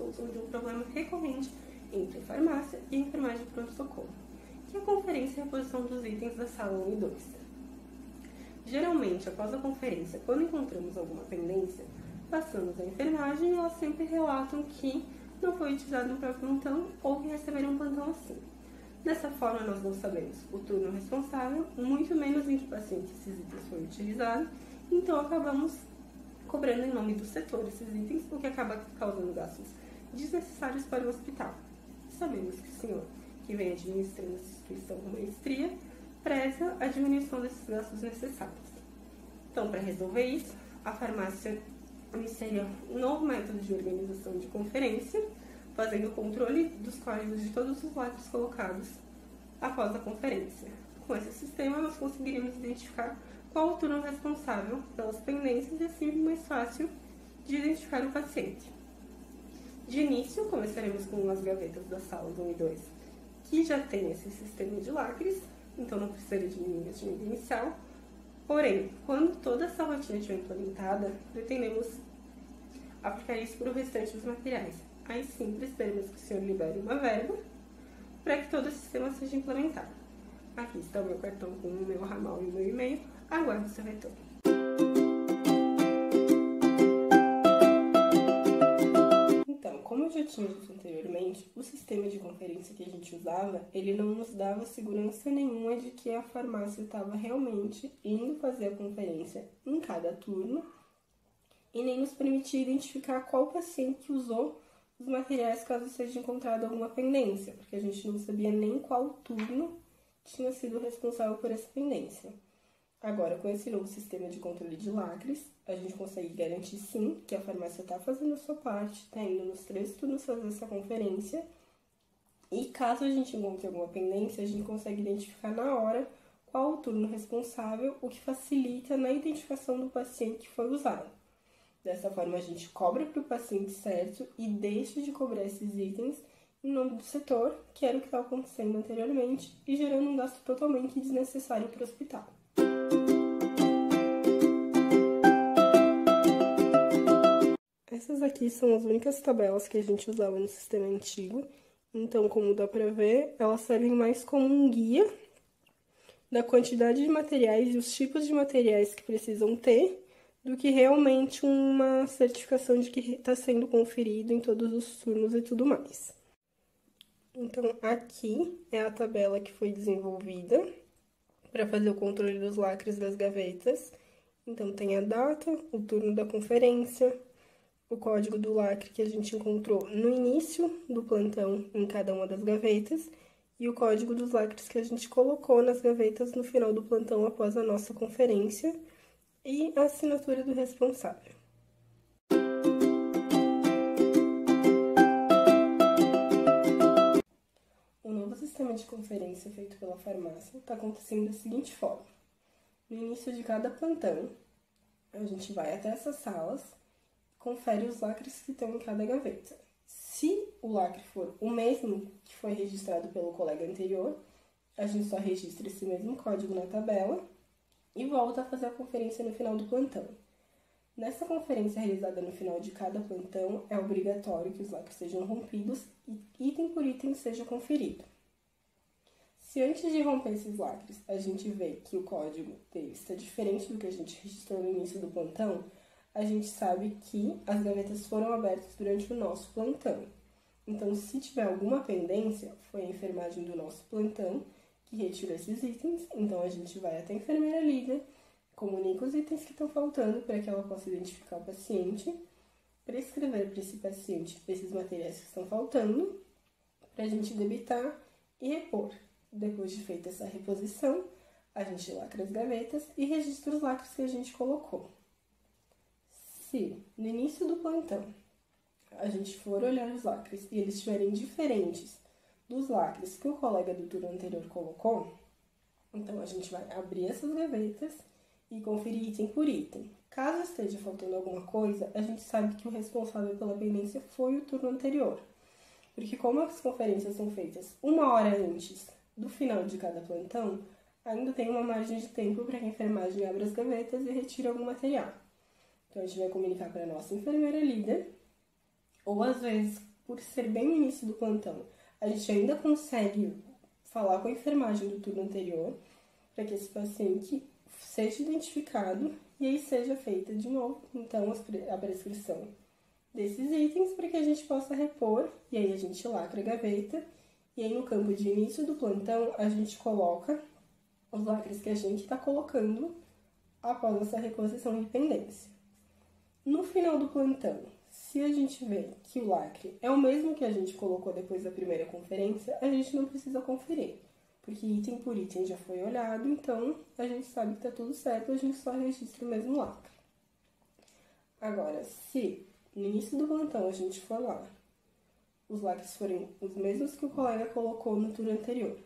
solução de um problema recorrente entre farmácia e enfermagem de pronto-socorro, que é a conferência e reposição dos itens da sala 1 e 2. Geralmente, após a conferência, quando encontramos alguma pendência, passamos à enfermagem e elas sempre relatam que não foi utilizado no próprio plantão ou que receberam um plantão assim. Dessa forma, nós não sabemos o turno responsável, muito menos em que paciente esses itens foram utilizados, então acabamos cobrando em nome do setor esses itens, o que acaba causando gastos desnecessários para o hospital. Sabemos que o senhor, que vem administrando essa instituição com maestria, preza a diminuição desses gastos necessários. Então, para resolver isso, a farmácia iniciaria um novo método de organização de conferência, fazendo o controle dos códigos de todos os lotes colocados após a conferência. Com esse sistema, nós conseguiríamos identificar qual o turno responsável pelas pendências e assim mais fácil de identificar o paciente. De início, começaremos com as gavetas das salas 1 e 2, que já tem esse sistema de lacres, então não precisaria de nenhum investimento inicial. Porém, quando toda essa rotina estiver implementada, pretendemos aplicar isso para o restante dos materiais. Aí sim, precisaremos que o senhor libere uma verba para que todo o sistema seja implementado. Aqui está o meu cartão com o meu ramal e o meu e-mail. Aguardo o seu retorno. Então, como eu já tinha dito anteriormente, o sistema de conferência que a gente usava, ele não nos dava segurança nenhuma de que a farmácia estava realmente indo fazer a conferência em cada turno e nem nos permitia identificar qual paciente usou os materiais caso seja encontrada alguma pendência, porque a gente não sabia nem qual turno tinha sido responsável por essa pendência. Agora, com esse novo sistema de controle de lacres, a gente consegue garantir sim que a farmácia está fazendo a sua parte, está indo nos 3 turnos fazer essa conferência, e caso a gente encontre alguma pendência, a gente consegue identificar na hora qual o turno responsável, o que facilita na identificação do paciente que foi usado. Dessa forma, a gente cobra para o paciente certo e deixa de cobrar esses itens em nome do setor, que era o que estava acontecendo anteriormente, e gerando um gasto totalmente desnecessário para o hospital. Essas aqui são as únicas tabelas que a gente usava no sistema antigo, então, como dá para ver, elas servem mais como um guia da quantidade de materiais e os tipos de materiais que precisam ter, do que realmente uma certificação de que está sendo conferido em todos os turnos e tudo mais. Então, aqui é a tabela que foi desenvolvida para fazer o controle dos lacres das gavetas. Então, tem a data, o turno da conferência, o código do lacre que a gente encontrou no início do plantão em cada uma das gavetas e o código dos lacres que a gente colocou nas gavetas no final do plantão após a nossa conferência e a assinatura do responsável. O novo sistema de conferência feito pela farmácia está acontecendo da seguinte forma. No início de cada plantão, a gente vai até essas salas e confere os lacres que estão em cada gaveta. Se o lacre for o mesmo que foi registrado pelo colega anterior, a gente só registra esse mesmo código na tabela e volta a fazer a conferência no final do plantão. Nessa conferência realizada no final de cada plantão, é obrigatório que os lacres sejam rompidos e item por item seja conferido. Se antes de romper esses lacres a gente vê que o código deles está diferente do que a gente registrou no início do plantão, a gente sabe que as gavetas foram abertas durante o nosso plantão. Então, se tiver alguma pendência, foi a enfermagem do nosso plantão que retirou esses itens, então a gente vai até a enfermeira líder, comunica os itens que estão faltando para que ela possa identificar o paciente, prescrever para esse paciente esses materiais que estão faltando, para a gente debitar e repor. Depois de feita essa reposição, a gente lacra as gavetas e registra os lacres que a gente colocou. Se no início do plantão a gente for olhar os lacres e eles estiverem diferentes dos lacres que o colega do turno anterior colocou, então a gente vai abrir essas gavetas e conferir item por item. Caso esteja faltando alguma coisa, a gente sabe que o responsável pela pendência foi o turno anterior. Porque como as conferências são feitas 1 hora antes do final de cada plantão, ainda tem uma margem de tempo para que a enfermagem abra as gavetas e retire algum material. Então, a gente vai comunicar para a nossa enfermeira líder, ou às vezes, por ser bem no início do plantão, a gente ainda consegue falar com a enfermagem do turno anterior para que esse paciente seja identificado e aí seja feita de novo, então, a prescrição desses itens para que a gente possa repor, e aí a gente lacra a gaveta, e aí no campo de início do plantão a gente coloca os lacres que a gente está colocando após essa reposição de pendência. No final do plantão, se a gente vê que o lacre é o mesmo que a gente colocou depois da primeira conferência, a gente não precisa conferir, porque item por item já foi olhado, então a gente sabe que está tudo certo, a gente só registra o mesmo lacre. Agora, se no início do plantão a gente for lá, os lacres forem os mesmos que o colega colocou no turno anterior,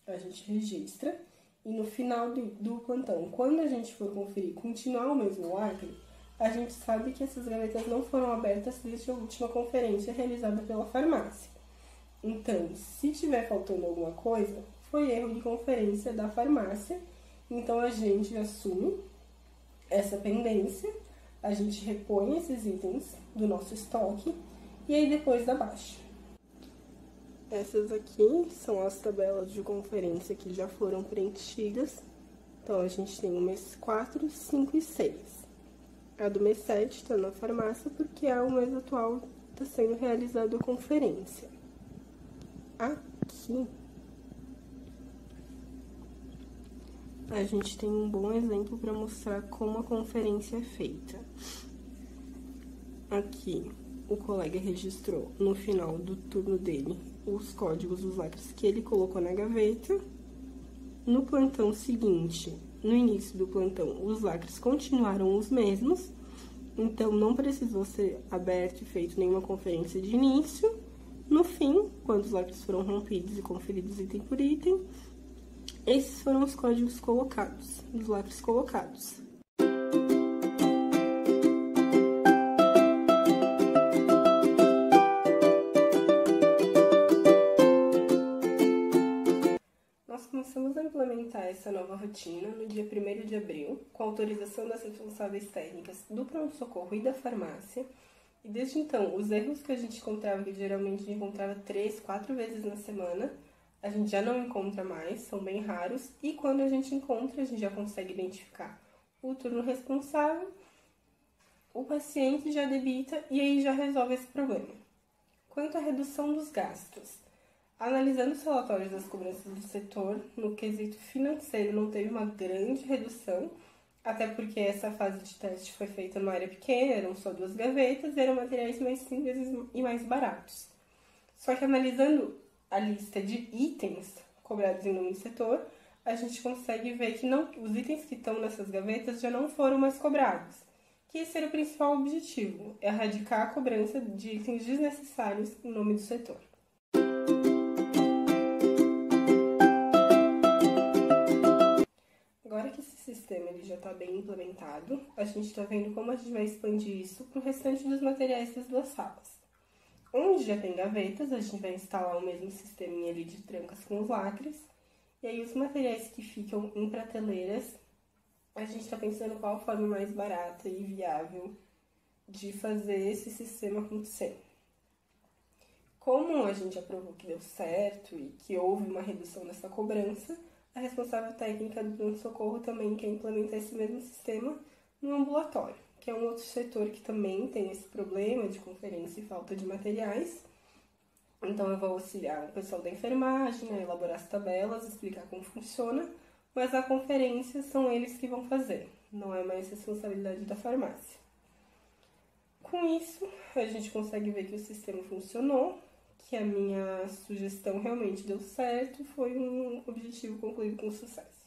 a gente registra, e no final do plantão, quando a gente for conferir continuar o mesmo lacre, a gente sabe que essas gavetas não foram abertas desde a última conferência realizada pela farmácia. Então, se tiver faltando alguma coisa, foi erro de conferência da farmácia, então a gente assume essa pendência, a gente repõe esses itens do nosso estoque e aí depois dá baixa. Essas aqui são as tabelas de conferência que já foram preenchidas. Então, a gente tem o mês 4, 5 e 6. A do mês 7 está na farmácia porque é o mês atual que está sendo realizada a conferência. Aqui, a gente tem um bom exemplo para mostrar como a conferência é feita. Aqui, o colega registrou no final do turno dele os códigos dos lacres que ele colocou na gaveta. No plantão seguinte, no início do plantão, os lacres continuaram os mesmos, então não precisou ser aberto e feito nenhuma conferência de início. No fim, quando os lacres foram rompidos e conferidos item por item, esses foram os códigos colocados, dos lacres colocados. Nós começamos a implementar essa nova rotina no dia 1º de abril, com autorização das responsáveis técnicas do pronto-socorro e da farmácia. E desde então, os erros que a gente encontrava, que geralmente a gente encontrava 3, 4 vezes na semana, a gente já não encontra mais, são bem raros. E quando a gente encontra, a gente já consegue identificar o turno responsável, o paciente já debita e aí já resolve esse problema. Quanto à redução dos gastos, analisando os relatórios das cobranças do setor, no quesito financeiro não teve uma grande redução, até porque essa fase de teste foi feita numa área pequena, eram só 2 gavetas, eram materiais mais simples e mais baratos. Só que analisando a lista de itens cobrados em nome do setor, a gente consegue ver que os itens que estão nessas gavetas já não foram mais cobrados. Que esse era o principal objetivo, erradicar a cobrança de itens desnecessários em nome do setor. Agora que esse sistema ele já está bem implementado, a gente está vendo como a gente vai expandir isso para o restante dos materiais das 2 salas. Onde já tem gavetas, a gente vai instalar o mesmo sisteminha ali de trancas com os lacres. E aí os materiais que ficam em prateleiras, a gente está pensando qual a forma mais barata e viável de fazer esse sistema acontecer. Como a gente aprovou que deu certo e que houve uma redução dessa cobrança, a responsável técnica do pronto-socorro também quer implementar esse mesmo sistema no ambulatório, que é um outro setor que também tem esse problema de conferência e falta de materiais. Então, eu vou auxiliar o pessoal da enfermagem a elaborar as tabelas, explicar como funciona, mas a conferência são eles que vão fazer, não é mais responsabilidade da farmácia. Com isso, a gente consegue ver que o sistema funcionou, que a minha sugestão realmente deu certo, foi um objetivo concluído com sucesso.